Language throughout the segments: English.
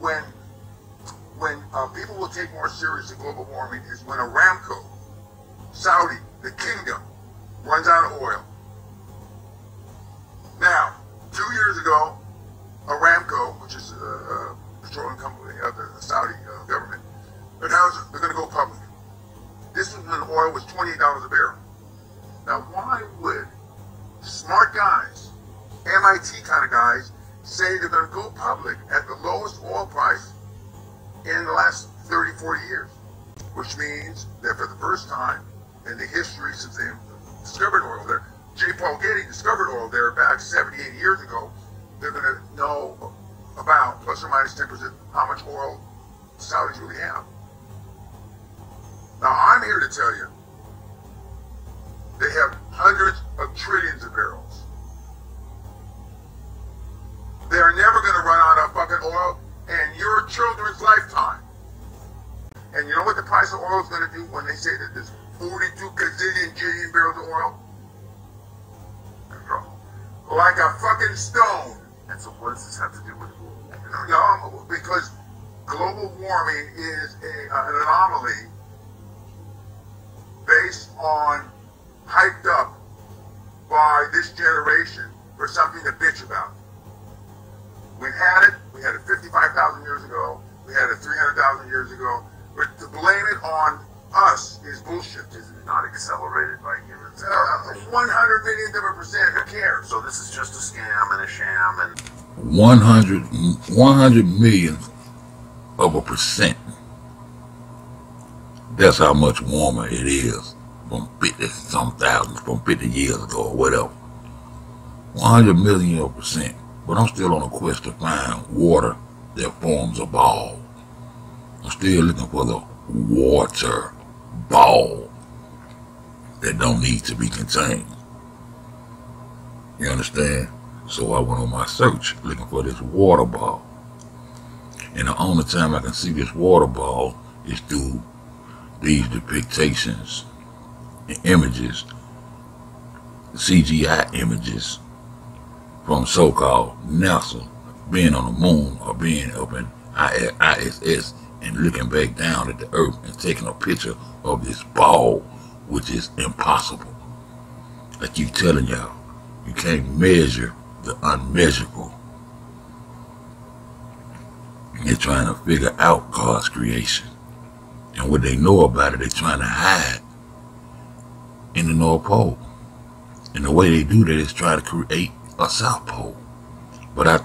when people will take more seriously global warming is when Aramco, Saudi, the kingdom, runs out of oil. Now, 2 years ago, Aramco, which is a petroleum company of the Saudi government, they're going to go public. This was when oil was $28 a barrel. Now, why would smart guys, MIT kind of guys, say they're going to go public at the lowest oil price in the last 30, 40 years? Which means that for the first time in the history since they discovered oil there, J. Paul Getty discovered oil there back 70, 80 years ago, they're going to know about plus or minus 10% how much oil the Saudis really have. Now, I'm here to tell you, they have hundreds of trillions of barrels. They're never going to run out of fucking oil in your children's lifetime. And you know what the price of oil is going to do when they say that there's 42 gazillion barrels of oil? Like a fucking stone. And so what does this have to do with it? No, because global warming is an anomaly based on hyped up by this generation for something to bitch about. We had it 55,000 years ago, we had it 300,000 years ago, but to blame it on us is bullshit. Is it not accelerated by humans? 100 millionth of a percent, who cares? So this is just a scam and a sham and... 100 millionth of a percent. That's how much warmer it is from 50-some thousand, from 50 years ago or whatever. 100 million of a percent. But I'm still on a quest to find water that forms a ball. I'm still looking for the water ball that don't need to be contained. You understand? So I went on my search looking for this water ball. And the only time I can see this water ball is through these depictions and images, CGI images from so-called NASA being on the moon or being up in ISS and looking back down at the earth and taking a picture of this ball, which is impossible. I keep telling y'all, you can't measure the unmeasurable. They're trying to figure out God's creation. And what they know about it, they're trying to hide in the North Pole. And the way they do that is try to create a South Pole. But I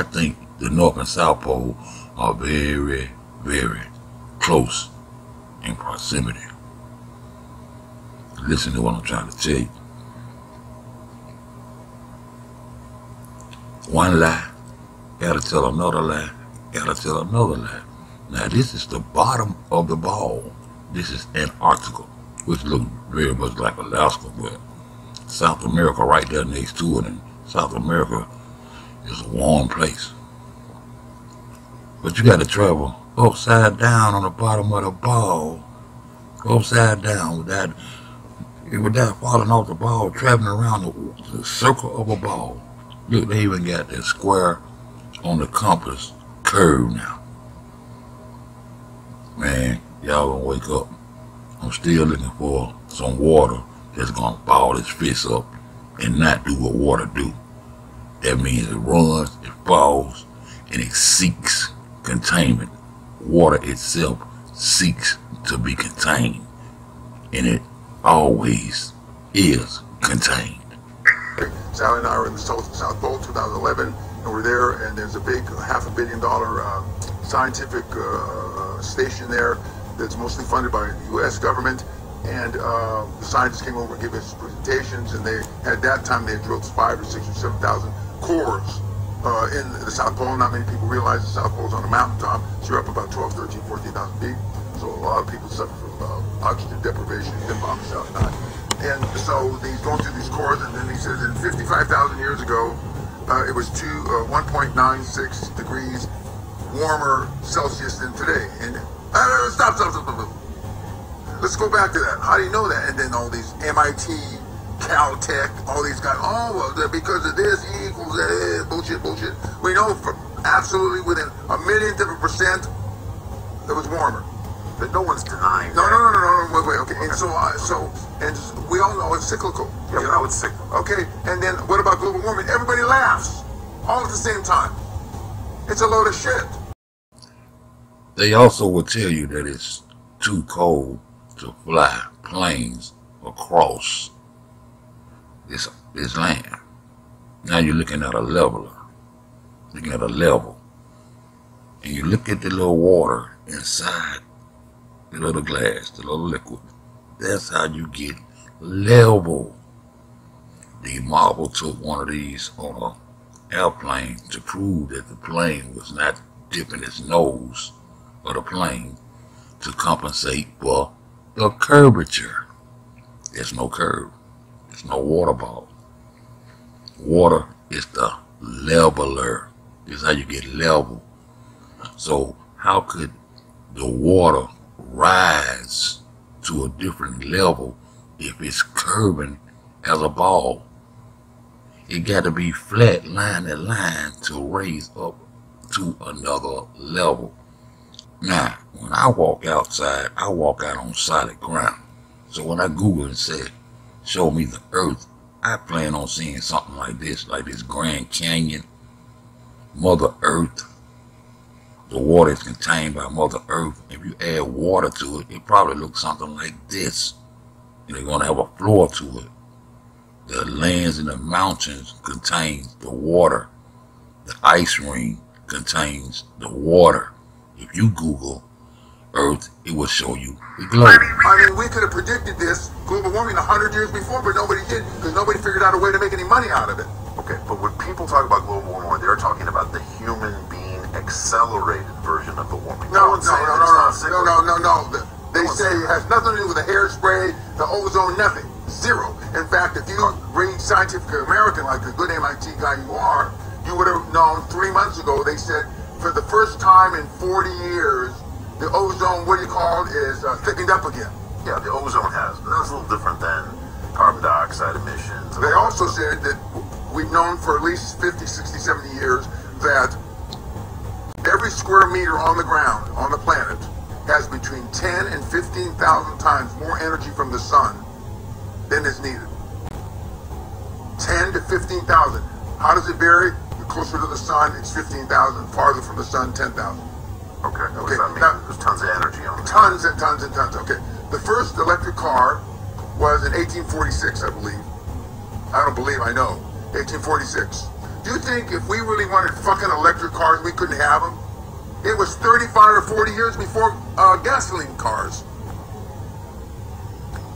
think the North and South Pole are very, very close in proximity. Listen to what I'm trying to tell you. One lie, gotta tell another lie, gotta tell another lie. Now this is the bottom of the ball. This is Antarctica, which looks very much like Alaska, but South America right there next to it, and South America is a warm place. But you gotta travel upside down on the bottom of the ball, upside down without falling off the ball, traveling around the circle of a ball. Look, they even got that square on the compass curve now. Man, y'all gonna wake up. I'm still looking for some water that's gonna ball its fist up and not do what water do. That means it runs, it falls, and it seeks containment. Water itself seeks to be contained, and it always is contained. Sally and I were in the South Pole 2011, and we're there, and there's a big $500 million scientific station there that's mostly funded by the U.S. government, and the scientists came over and gave us presentations, and they, at that time, they had drilled 5,000 or 6,000 or 7,000 cores in the South Pole. Not many people realize the South Pole is on a mountaintop, so you're up about 12, 13, 14,000 feet, so a lot of people suffer from oxygen deprivation, and bombs out at night. And so he's going through these cores, and then he says in 55,000 years ago, it was 1.96 degrees warmer Celsius than today. And stop. Let's go back to that. How do you know that? And then all these MIT, Caltech, all these guys, oh, well, because of this, E equals bullshit. We know from absolutely within a millionth of a percent, it was warmer. But no one's denying No, that. wait, okay. And and we all know it's cyclical. Yeah, we know it's cyclical. Okay, and then what about global warming? Everybody laughs all at the same time. It's a load of shit. They also will tell you that it's too cold to fly planes across this land. Now you're looking at a leveler, looking at a level, and you look at the little water inside the little glass, the little liquid. That's how you get level. The Marvel took one of these on an airplane to prove that the plane was not dipping its nose of the plane to compensate for the curvature. There's no curve. There's no water ball. Water is the leveler. This is how you get level. So how could the water rise to a different level if it's curving as a ball? It got to be flat line to line to raise up to another level. Now, when I walk outside, I walk out on solid ground. So when I Google and say, show me the earth, I plan on seeing something like this Grand Canyon, Mother Earth. The water is contained by Mother Earth. If you add water to it, it probably looks something like this. And they're going to have a floor to it. The lands in the mountains contains the water. The ice ring contains the water. If you Google Earth, it will show you the globe. I mean, we could have predicted this global warming 100 years before, but nobody did because nobody figured out a way to make any money out of it. Okay, but when people talk about global warming, they're talking about the human being accelerated version of the warming. No. They say it has nothing to do with the hairspray, the ozone, nothing. Zero. In fact, if you read Scientific American, like the good MIT guy you are, you would have known 3 months ago, they said for the first time in 40 years, the ozone, is thickened up again. Yeah, the ozone has, but that's a little different than carbon dioxide emissions. They also said that we've known for at least 50, 60, 70 years that every square meter on the ground, on the planet, has between 10 and 15,000 times more energy from the sun than is needed. 10 to 15,000. How does it vary? You're closer to the sun, it's 15,000. Farther from the sun, 10,000. Okay, what does that mean? There's tons of energy on it. Tons and tons and tons. Okay, the first electric car was in 1846, I believe. I know. 1846. Do you think if we really wanted fucking electric cars, we couldn't have them? It was 35 or 40 years before gasoline cars.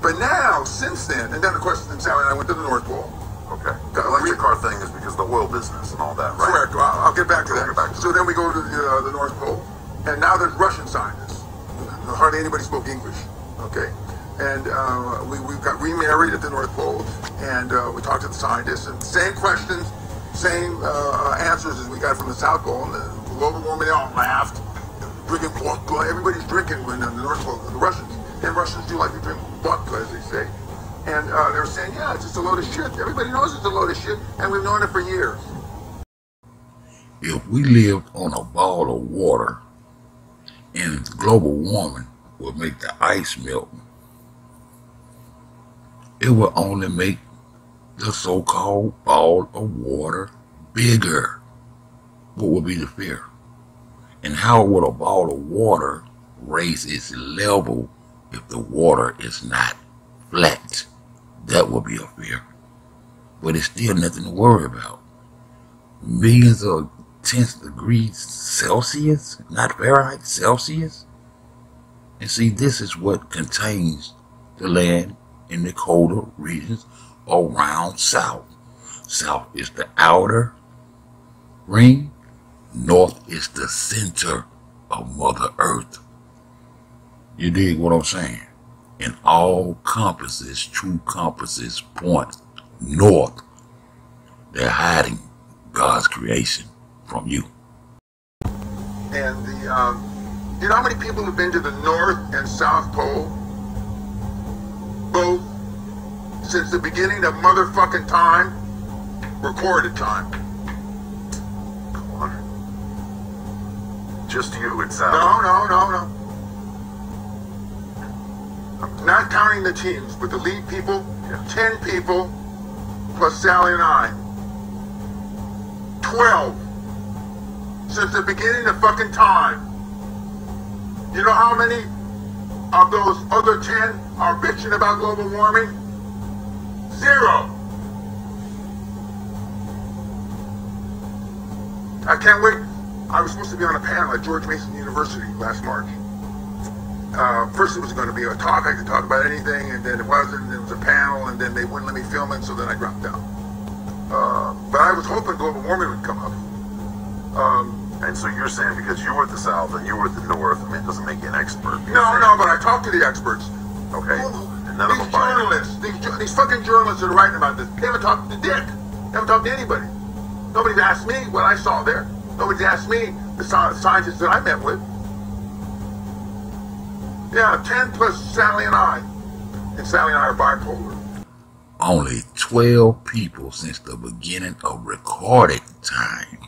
But now, since then, and then of course, then Sally and I went to the North Pole. Okay. The electric car thing is because of the oil business and all that, right? Correct. I'll get back to that. So then we go to the North Pole, and now there's Russian scientists. Hardly anybody spoke English. Okay. And we got remarried at the North Pole, and we talked to the scientists, and same questions, same answers as we got from the South Pole. And the global warming, they all laughed. Drinking vodka. Everybody's drinking when the North Pole, the Russians. And Russians do like to drink vodka, as they say. And they were saying, yeah, it's just a load of shit. Everybody knows it's a load of shit, and we've known it for years. If we lived on a ball of water, and global warming would make the ice melt, it will only make the so-called ball of water bigger. What would be the fear? And how would a ball of water raise its level if the water is not flat? That would be a fear. But it's still nothing to worry about. Millions of 10th degrees Celsius, not Fahrenheit, Celsius. And see, this is what contains the land in the colder regions around south. South is the outer ring. North is the center of Mother Earth. You dig what I'm saying? And all compasses, true compasses, point north. They're hiding God's creation from you. And do you know how many people have been to the North and South Pole? Both since the beginning of motherfucking time, recorded time. Just you and Sal? No. Not counting the teams, but the lead people, 10 people, plus Sally and I. 12. Since the beginning of fucking time. You know how many of those other 10 are bitching about global warming? 0. I can't wait. I was supposed to be on a panel at George Mason University last March. First it was going to be a talk, I could talk about anything, and then it wasn't, it was a panel, and then they wouldn't let me film it, so then I dropped out. But I was hoping global warming would come up. And so you're saying because you were at the South and you were at the North, I mean, it doesn't make you an expert. No, but I talked to the experts. Okay. And none of them journalists, these fucking journalists that are writing about this, they haven't talked to Dick. They haven't talked to anybody. Nobody's asked me what I saw there. Nobody's asked me the scientists that I met with. Yeah, 10 plus Sally and I. And Sally and I are bipolar. Only 12 people since the beginning of recording time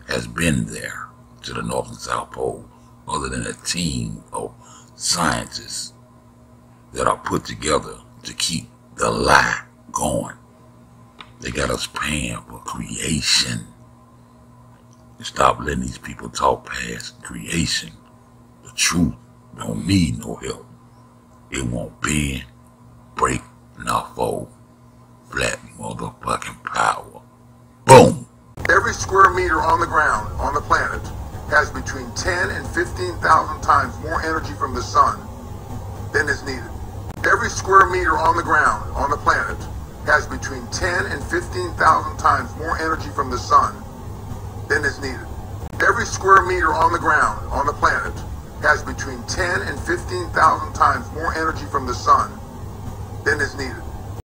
has been there to the North and South Pole, other than a team of scientists that are put together to keep the lie going. They got us paying for creation. Stop letting these people talk past creation. The truth don't need no help. It won't bend, break, nor fold. Flat motherfucking power. Boom! Every square meter on the ground, on the planet, has between 10 and 15,000 times more energy from the sun than is needed. Every square meter on the ground, on the planet, has between 10 and 15,000 times more energy from the sun than is needed. Every square meter on the ground, on the planet, has between 10 and 15,000 times more energy from the sun than is needed.